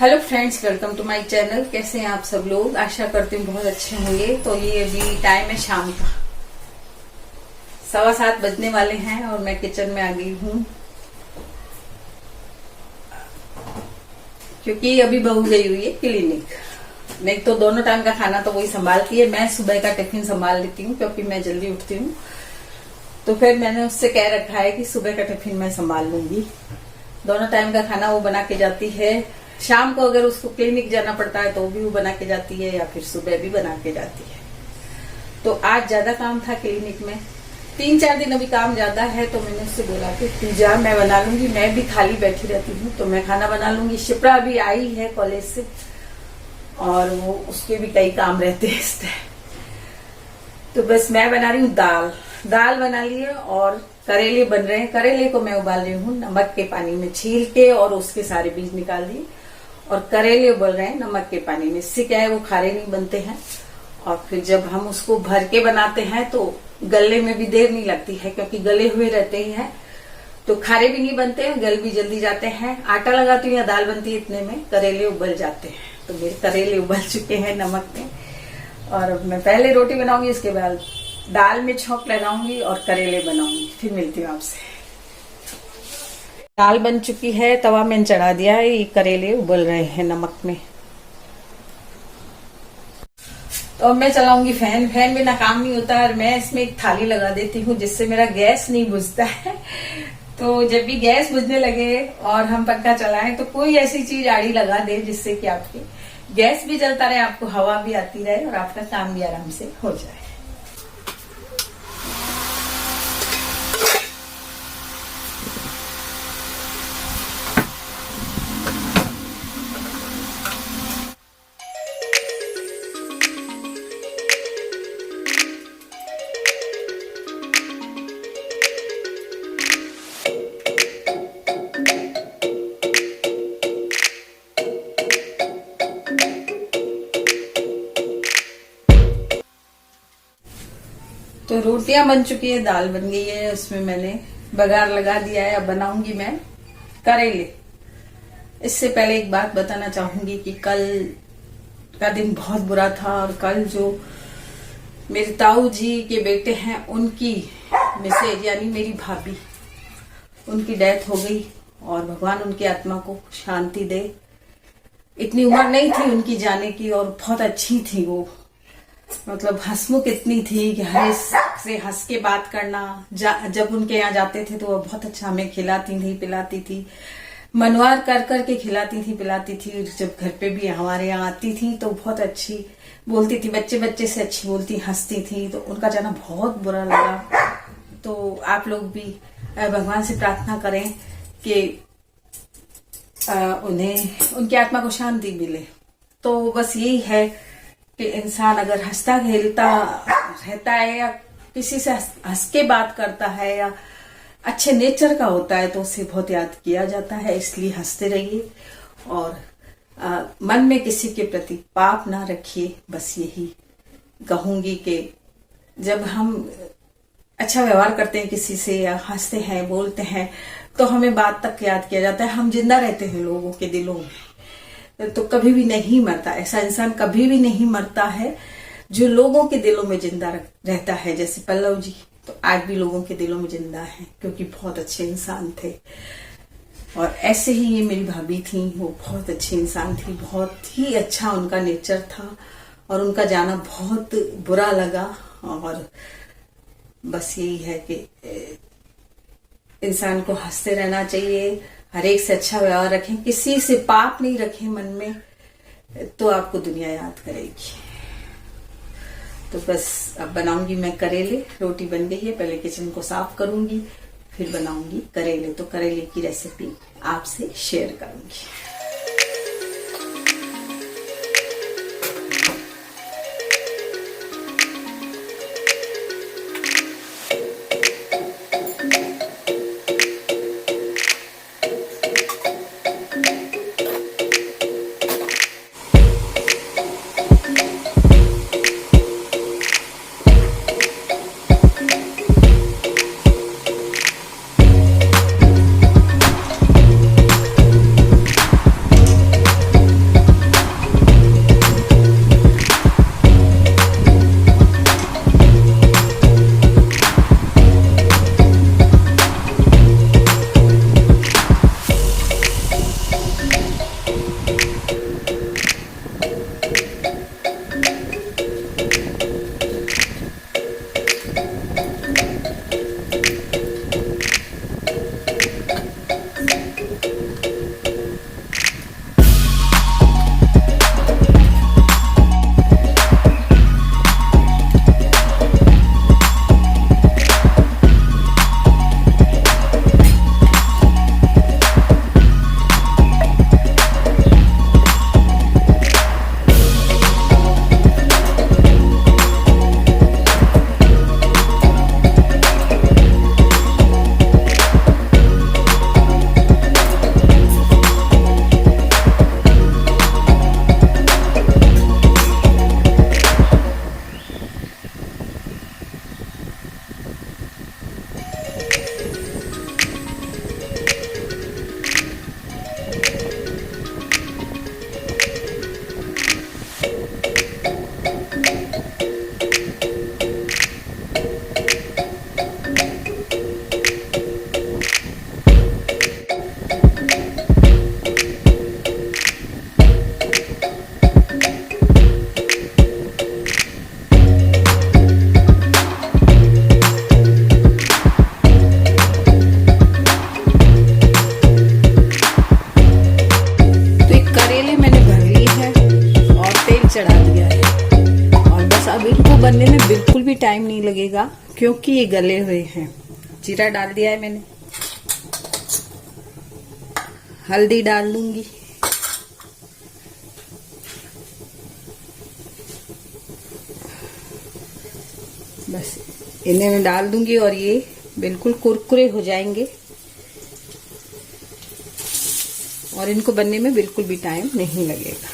Hello friends, welcome to my channel. कैसे हैं आप सब लोग? आशा करती हूँ बहुत अच्छे होंगे। तो ये अभी टाइम है शाम का 7:15 बजने वाले हैं और मैं किचन में आ गई हूँ क्योंकि अभी बहू गई हुई है क्लिनिक। नहीं तो दोनों टाइम का खाना तो वही संभालती है, मैं सुबह का टिफिन संभाल लेती हूँ क्योंकि मैं जल्दी उठती हूँ। तो फिर मैंने उससे कह रखा है कि सुबह का टिफिन मैं संभाल लूंगी। दोनों टाइम का खाना वो बना के जाती है। शाम को अगर उसको क्लिनिक जाना पड़ता है तो भी वो बना के जाती है या फिर सुबह भी बना के जाती है। तो आज ज्यादा काम था क्लिनिक में, 3-4 दिन अभी काम ज्यादा है। तो मैंने उससे बोला कि तू जा, मैं बना लूंगी, मैं भी खाली बैठी रहती हूँ तो मैं खाना बना लूंगी। शिप्रा अभी आई है कॉलेज से और वो उसके भी कई काम रहते हैं इस टाइम। तो बस मैं बना रही हूँ दाल बना ली है और करेले बन रहे हैं। करेले को मैं उबाल रही हूँ नमक के पानी में छील के और उसके सारे बीज निकाल दिए और करेले उबल रहे हैं नमक के पानी में। इससे क्या है, वो खारे नहीं बनते हैं और फिर जब हम उसको भर के बनाते हैं तो गलने में भी देर नहीं लगती है क्योंकि गले हुए रहते हैं तो खारे भी नहीं बनते हैं, गल भी जल्दी जाते हैं। आटा लगाती हूँ या दाल बनती है, इतने में करेले उबल जाते हैं। तो मेरे करेले उबल चुके हैं नमक में और अब मैं पहले रोटी बनाऊंगी, इसके बाद दाल में छौंक लगाऊंगी और करेले बनाऊंगी। फिर मिलती हूँ आपसे। दाल बन चुकी है, तवा मैंने चढ़ा दिया है, ये करेले उबल रहे हैं नमक में। तो अब मैं चलाऊंगी फैन बिना काम नहीं होता है और मैं इसमें एक थाली लगा देती हूँ जिससे मेरा गैस नहीं बुझता है। तो जब भी गैस बुझने लगे और हम पंखा चलाएं तो कोई ऐसी चीज आड़ी लगा दे जिससे कि आपकी गैस भी जलता रहे, आपको हवा भी आती रहे और आपका काम भी आराम से हो जाए। तो रोटियां बन चुकी है, दाल बन गई है, उसमें मैंने बघार लगा दिया है। अब बनाऊंगी मैं करेले। इससे पहले एक बात बताना चाहूंगी कि कल का दिन बहुत बुरा था और कल जो मेरे ताऊ जी के बेटे हैं उनकी मिसेज यानी मेरी भाभी, उनकी डेथ हो गई और भगवान उनकी आत्मा को शांति दे। इतनी उम्र नहीं थी उनकी जाने की और बहुत अच्छी थी वो, मतलब हंसमुख इतनी थी कि हर से हंस के बात करना। जब उनके यहाँ जाते थे तो वो बहुत अच्छा हमें खिलाती थी पिलाती थी, मनवार कर कर के खिलाती थी पिलाती थी। जब घर पे भी हमारे यहाँ आती थी तो बहुत अच्छी बोलती थी, बच्चे बच्चे से अच्छी बोलती, हंसती थी। तो उनका जाना बहुत बुरा लगा। तो आप लोग भी भगवान से प्रार्थना करें कि उन्हें उनकी आत्मा को शांति मिले। तो बस यही है कि इंसान अगर हंसता खेलता रहता है या किसी से हंस के बात करता है या अच्छे नेचर का होता है तो उसे बहुत याद किया जाता है। इसलिए हंसते रहिए और मन में किसी के प्रति पाप ना रखिए। बस यही कहूंगी कि जब हम अच्छा व्यवहार करते हैं किसी से या हंसते हैं बोलते हैं तो हमें बात तक याद किया जाता है। हम जिंदा रहते हैं लोगों के दिलों में, तो कभी भी नहीं मरता। ऐसा इंसान कभी भी नहीं मरता है जो लोगों के दिलों में जिंदा रहता है। जैसे पल्लव जी तो आज भी लोगों के दिलों में जिंदा है क्योंकि बहुत अच्छे इंसान थे। और ऐसे ही ये मेरी भाभी थी, वो बहुत अच्छी इंसान थी, बहुत ही अच्छा उनका नेचर था और उनका जाना बहुत बुरा लगा। और बस यही है कि इंसान को हंसते रहना चाहिए, हर एक से अच्छा व्यवहार रखें, किसी से पाप नहीं रखें मन में, तो आपको दुनिया याद करेगी। तो बस अब बनाऊंगी मैं करेले। रोटी बन गई है, पहले किचन को साफ करूंगी फिर बनाऊंगी करेले। तो करेले की रेसिपी आपसे शेयर करूंगी। लगेगा क्योंकि ये गले हुए हैं। जीरा डाल दिया है मैंने, हल्दी डाल दूंगी, बस इन्हें मैं डाल दूंगी और ये बिल्कुल कुरकुरे हो जाएंगे और इनको बनने में बिल्कुल भी टाइम नहीं लगेगा।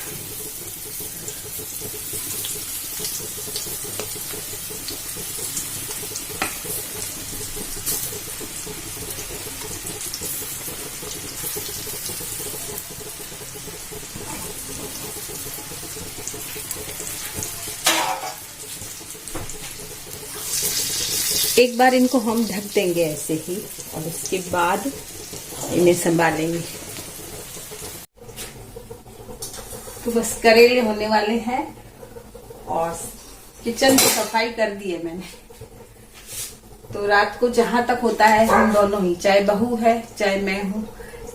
एक बार इनको हम ढक देंगे ऐसे ही और उसके बाद इन्हें संभालेंगे। तो बस करेले होने वाले हैं और किचन की सफाई कर दी है मैंने। तो रात को जहां तक होता है हम दोनों ही, चाहे बहू है चाहे मैं हूँ,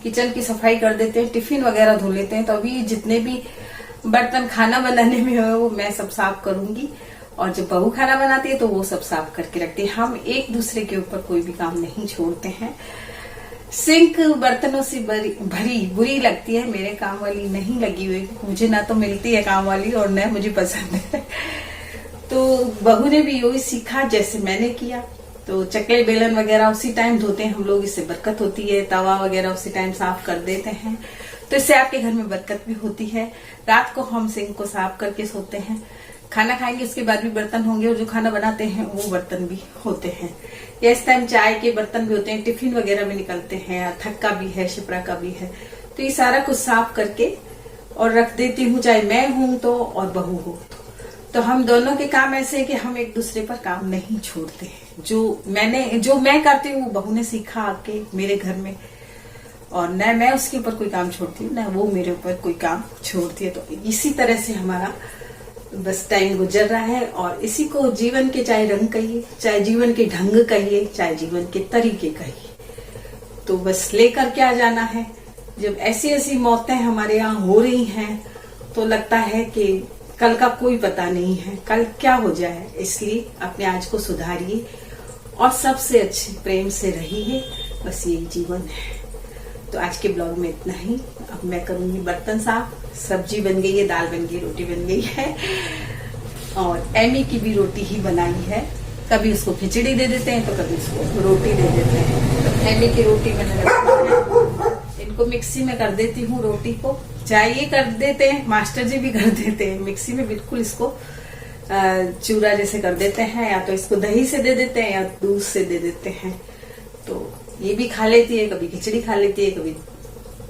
किचन की सफाई कर देते हैं, टिफिन वगैरह धो लेते हैं। तो अभी जितने भी बर्तन खाना बनाने में हो वो मैं सब साफ करूंगी और जब बहू खाना बनाती है तो वो सब साफ करके रखती है। हम एक दूसरे के ऊपर कोई भी काम नहीं छोड़ते हैं। सिंक बर्तनों से भरी बुरी लगती है, मेरे काम वाली नहीं लगी हुई, मुझे ना तो मिलती है काम वाली और न मुझे पसंद है। तो बहू ने भी यही सीखा जैसे मैंने किया। तो चकले बेलन वगैरह उसी टाइम धोते हैं हम लोग, इससे बरकत होती है। तवा वगैरह उसी टाइम साफ कर देते हैं तो इससे आपके घर में बरकत भी होती है। रात को हम सिंक को साफ करके सोते हैं, खाना खाएंगे उसके बाद भी बर्तन होंगे और जो खाना बनाते हैं वो बर्तन भी होते हैं। या इस टाइम चाय के बर्तन भी होते हैं, टिफिन वगैरह भी निकलते हैं, अथक का भी है, शिप्रा का भी है। तो ये सारा कुछ साफ करके और रख देती हूँ, चाहे मैं हूं तो और बहू हो तो हम दोनों के काम ऐसे है कि हम एक दूसरे पर काम नहीं छोड़ते हैं। जो मैं करती हूँ वो बहू ने सीखा आके मेरे घर में, और न मैं उसके ऊपर कोई काम छोड़ती हूँ न वो मेरे ऊपर कोई काम छोड़ती है। तो इसी तरह से हमारा बस टाइम गुजर रहा है और इसी को जीवन के चाहे रंग कहिए, चाहे जीवन के ढंग कहिए, चाहे जीवन के तरीके कहिए, तो बस लेकर क्या जाना है। जब ऐसी ऐसी मौतें हमारे यहाँ हो रही हैं तो लगता है कि कल का कोई पता नहीं है, कल क्या हो जाए। इसलिए अपने आज को सुधारिए और सबसे अच्छे प्रेम से रहिए, बस यही जीवन है। तो आज के ब्लॉग में इतना ही। अब मैं करूंगी बर्तन साफ, सब्जी बन गई है, दाल बन गई, रोटी बन गई है और एमी की भी रोटी ही बनाई है। कभी उसको खिचड़ी दे देते हैं तो कभी उसको रोटी दे देते हैं। तो एमी की रोटी मैंने रखी है, इनको मिक्सी में कर देती हूँ रोटी को। चाहे ये कर देते हैं, मास्टर जी भी कर देते हैं, मिक्सी में बिल्कुल इसको चूरा जैसे कर देते हैं, या तो इसको दही से दे देते हैं या दूध से दे देते हैं। तो ये भी खा लेती है, कभी खिचड़ी खा लेती है, कभी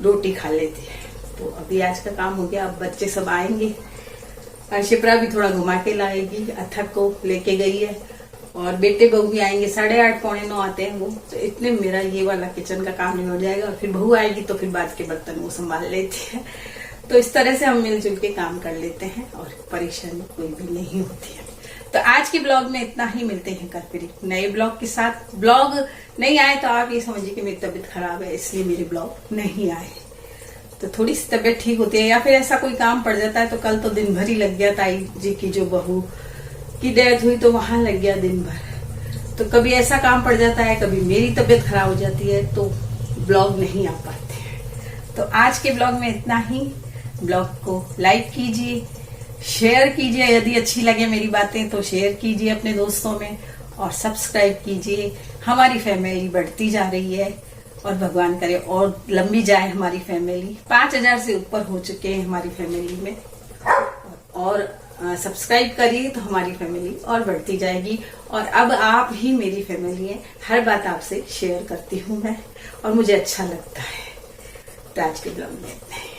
रोटी खा लेती है। तो अभी आज का काम हो गया। अब बच्चे सब आएंगे, शिप्रा भी थोड़ा घुमा के लाएगी, अथक को लेके गई है और बेटे बहू भी आएंगे, 8:30 पौने 9 आते हैं वो। तो इतने मेरा ये वाला किचन का काम नहीं हो जाएगा और फिर बहू आएगी तो फिर बाद के बर्तन वो संभाल लेती है। तो इस तरह से हम मिलजुल के काम कर लेते हैं और परेशानी कोई भी नहीं होती है। तो आज के ब्लॉग में इतना ही, मिलते हैं कल फिर एक नए ब्लॉग के साथ। ब्लॉग नहीं आए तो आप ये समझिए कि मेरी तबीयत खराब है इसलिए मेरे ब्लॉग नहीं आए। तो थोड़ी सी तबीयत ठीक होती है या फिर ऐसा कोई काम पड़ जाता है। तो कल तो दिन भर ही लग गया, ताई जी की जो बहू की डेथ हुई तो वहां लग गया दिन भर। तो कभी ऐसा काम पड़ जाता है, कभी मेरी तबीयत खराब हो जाती है तो ब्लॉग नहीं आ पाते हैं। तो आज के ब्लॉग में इतना ही। ब्लॉग को लाइक कीजिए, शेयर कीजिए, यदि अच्छी लगे मेरी बातें तो शेयर कीजिए अपने दोस्तों में और सब्सक्राइब कीजिए। हमारी फैमिली बढ़ती जा रही है और भगवान करे और लंबी जाए हमारी फैमिली। 5000 से ऊपर हो चुके हैं हमारी फैमिली में, और सब्सक्राइब करिए तो हमारी फैमिली और बढ़ती जाएगी। और अब आप ही मेरी फैमिली है, हर बात आपसे शेयर करती हूँ मैं और मुझे अच्छा लगता है। तो आज के ब्लॉग में इतना ही।